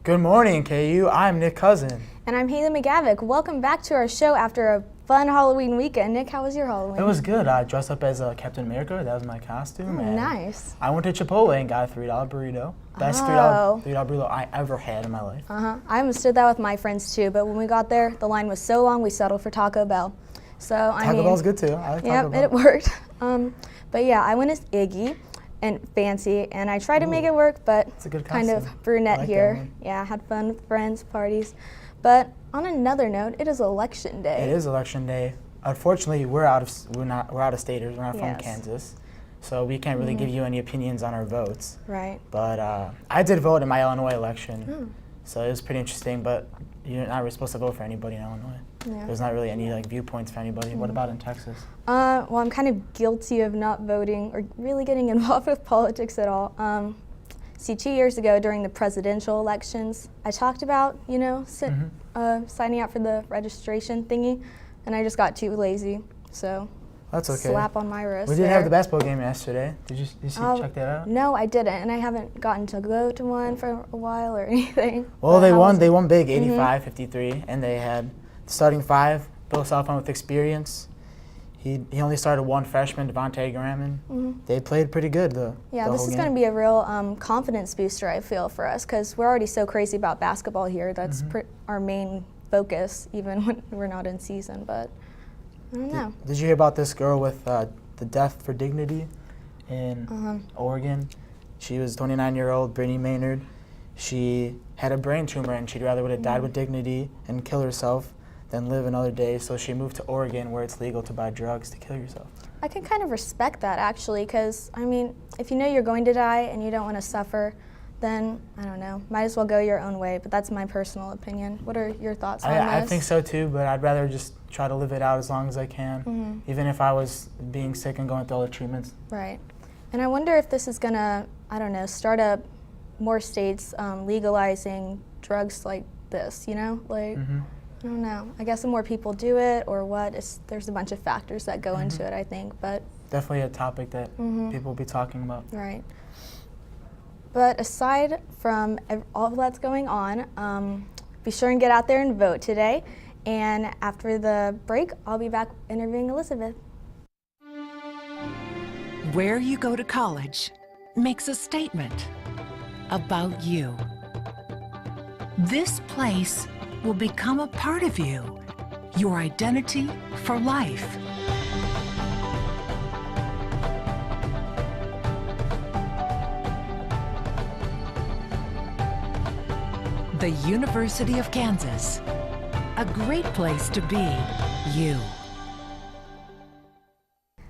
Good morning, KU. I'm Nick Cousin. And I'm Haley McGavick. Welcome back to our show after a fun Halloween weekend. Nick, how was your Halloween? It was good. I dressed up as Captain America. That was my costume. Oh, nice. I went to Chipotle and got a $3 burrito. Best $3 burrito I ever had in my life. I almost did that with my friends too, but when we got there, the line was so long, we settled for Taco Bell. So Taco Bell's good too. I like Taco Bell. It worked. But yeah, I went as Iggy and fancy, and I tried to make it work, but it's a good kind of brunette here. Yeah, had fun with friends, parties. But on another note, it is election day. It is election day. Unfortunately, we're out of staters. We're not from Kansas, so we can't really give you any opinions on our votes. Right. But I did vote in my Illinois election, so it was pretty interesting. But you're not really supposed to vote for anybody in Illinois. Yeah. There's not really any viewpoints for anybody. What about in Texas? Well, I'm kind of guilty of not voting or really getting involved with politics at all. See, 2 years ago during the presidential elections, I talked about, signing up for the registration thingy, and I just got too lazy. So that's okay. Slap on my wrist. We did have the basketball game yesterday. Did you check that out? No, I didn't, and I haven't gotten to go to one for a while or anything. Well, they won. They won big, 85-53, and they had the starting five. Bill Self with experience. He only started one freshman, Devontae Graham. They played pretty good. This is going to be a real confidence booster, I feel, for us, because we're already so crazy about basketball here. That's our main focus, even when we're not in season. But I don't know. Did you hear about this girl with the Death for Dignity in Oregon? She was 29-year-old Brittany Maynard. She had a brain tumor, and she'd rather would have died with dignity and kill herself than live another day, so she moved to Oregon where it's legal to buy drugs to kill yourself. I can kind of respect that, actually, because, I mean, if you know you're going to die and you don't want to suffer, then, I don't know, might as well go your own way, but that's my personal opinion. What are your thoughts on this? I think so too, but I'd rather just try to live it out as long as I can, even if I was being sick and going through all the treatments. Right. And I wonder if this is going to, I don't know, start up more states legalizing drugs like this, I don't know. I guess the more people do it or what, there's a bunch of factors that go into it, I think. But definitely a topic that people will be talking about. Right. But aside from all that's going on, be sure and get out there and vote today. And after the break, I'll be back interviewing Elizabeth. Where you go to college makes a statement about you. This place will become a part of you, your identity for life. The University of Kansas, a great place to be you.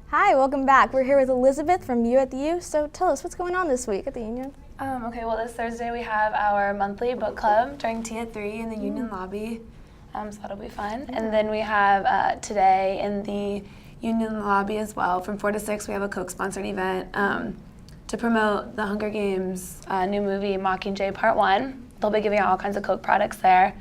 Hi, welcome back. We're here with Elizabeth from U at the U. So tell us, what's going on this week at the Union? Okay, well, this Thursday we have our monthly book club during tea at 3 in the Union lobby, so that'll be fun. And then we have today in the Union lobby as well, from 4 to 6, we have a Coke-sponsored event to promote the Hunger Games new movie, Mockingjay Part 1. They'll be giving out all kinds of Coke products there.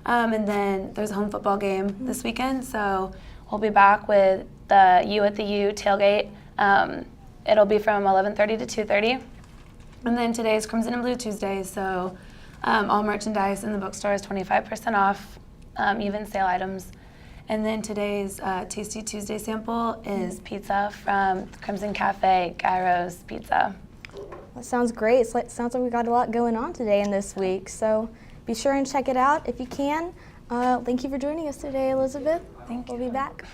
And then there's a home football game this weekend, so we'll be back with the U at the U tailgate. It'll be from 11:30 to 2:30. And then today's Crimson and Blue Tuesday, so all merchandise in the bookstore is 25% off, even sale items. And then today's Tasty Tuesday sample is pizza from Crimson Cafe, Gyro's Pizza. That sounds great. Sounds like we got a lot going on today and this week, so be sure and check it out if you can. Thank you for joining us today, Elizabeth. Thank you. We'll be back.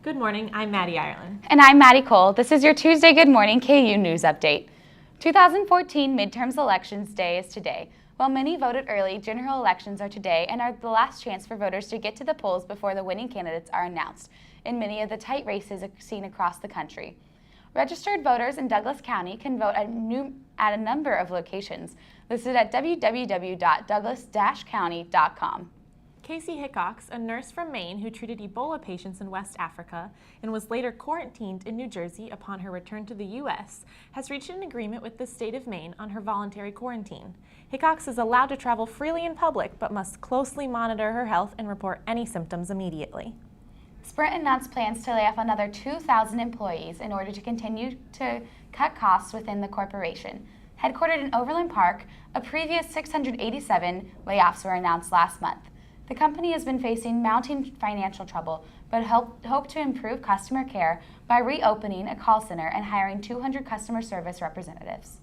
Good morning, I'm Maddie Ireland. And I'm Maddie Cole. This is your Tuesday Good Morning KU News Update. 2014 midterms elections day is today. While many voted early, general elections are today and are the last chance for voters to get to the polls before the winning candidates are announced in many of the tight races seen across the country. Registered voters in Douglas County can vote at a number of locations listed at www.douglas-county.com. Casey Hickox, a nurse from Maine who treated Ebola patients in West Africa and was later quarantined in New Jersey upon her return to the U.S., has reached an agreement with the state of Maine on her voluntary quarantine. Hickox is allowed to travel freely in public but must closely monitor her health and report any symptoms immediately. Sprint announced plans to lay off another 2,000 employees in order to continue to cut costs within the corporation. Headquartered in Overland Park, a previous 687 layoffs were announced last month. The company has been facing mounting financial trouble, but hope to improve customer care by reopening a call center and hiring 200 customer service representatives.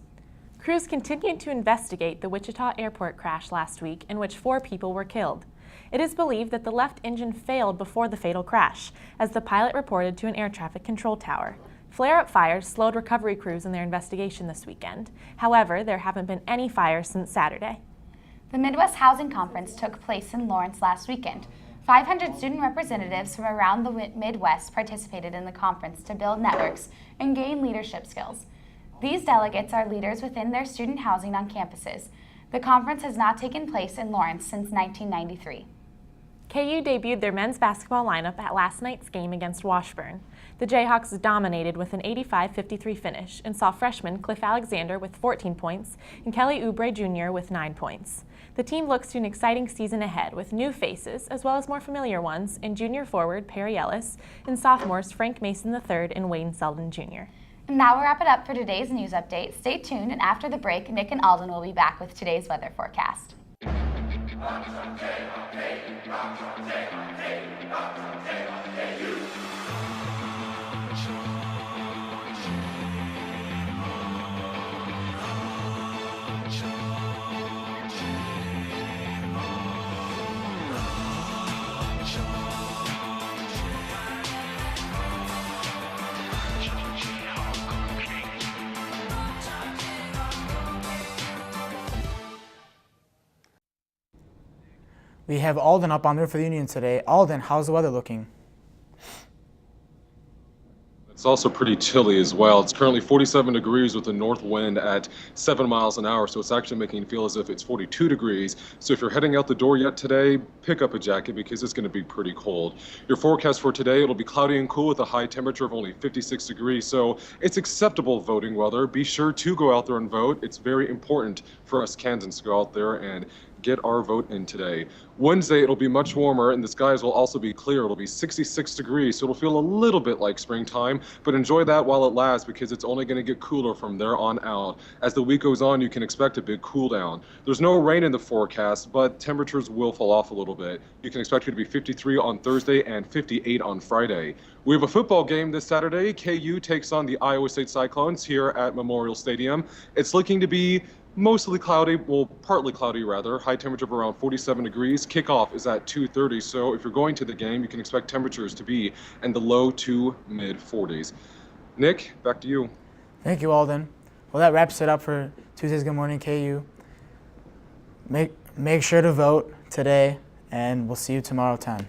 Crews continued to investigate the Wichita airport crash last week in which 4 people were killed. It is believed that the left engine failed before the fatal crash, as the pilot reported to an air traffic control tower. Flare-up fires slowed recovery crews in their investigation this weekend. However, there haven't been any fires since Saturday. The Midwest Housing Conference took place in Lawrence last weekend. 500 student representatives from around the Midwest participated in the conference to build networks and gain leadership skills. These delegates are leaders within their student housing on campuses. The conference has not taken place in Lawrence since 1993. KU debuted their men's basketball lineup at last night's game against Washburn. The Jayhawks dominated with an 85-53 finish and saw freshman Cliff Alexander with 14 points and Kelly Oubre Jr. with 9 points. The team looks to an exciting season ahead with new faces as well as more familiar ones in junior forward Perry Ellis and sophomores Frank Mason III and Wayne Selden Jr. And that will wrap it up for today's news update. Stay tuned, and after the break, Nick and Alden will be back with today's weather forecast. We have Alden up on the roof of the Union today. Alden, how's the weather looking? It's also pretty chilly as well. It's currently 47 degrees with a north wind at 7 miles an hour, so it's actually making it feel as if it's 42 degrees. So if you're heading out the door yet today, pick up a jacket because it's going to be pretty cold. Your forecast for today, it'll be cloudy and cool with a high temperature of only 56 degrees, so it's acceptable voting weather. Be sure to go out there and vote. It's very important for us Kansans to go out there and get our vote in today. Wednesday, it'll be much warmer and the skies will also be clear. It'll be 66 degrees, so it'll feel a little bit like springtime, but enjoy that while it lasts because it's only going to get cooler from there on out. As the week goes on, you can expect a big cool down. There's no rain in the forecast, but temperatures will fall off a little bit. You can expect it to be 53 on Thursday and 58 on Friday. We have a football game this Saturday. KU takes on the Iowa State Cyclones here at Memorial Stadium. It's looking to be mostly cloudy, well, partly cloudy rather, high temperature of around 47 degrees. Kickoff is at 2:30, so if you're going to the game, you can expect temperatures to be in the low to mid 40s. Nick, back to you. Thank you, Alden. Well, that wraps it up for Tuesday's Good Morning KU. Make sure to vote today, and we'll see you tomorrow at 10.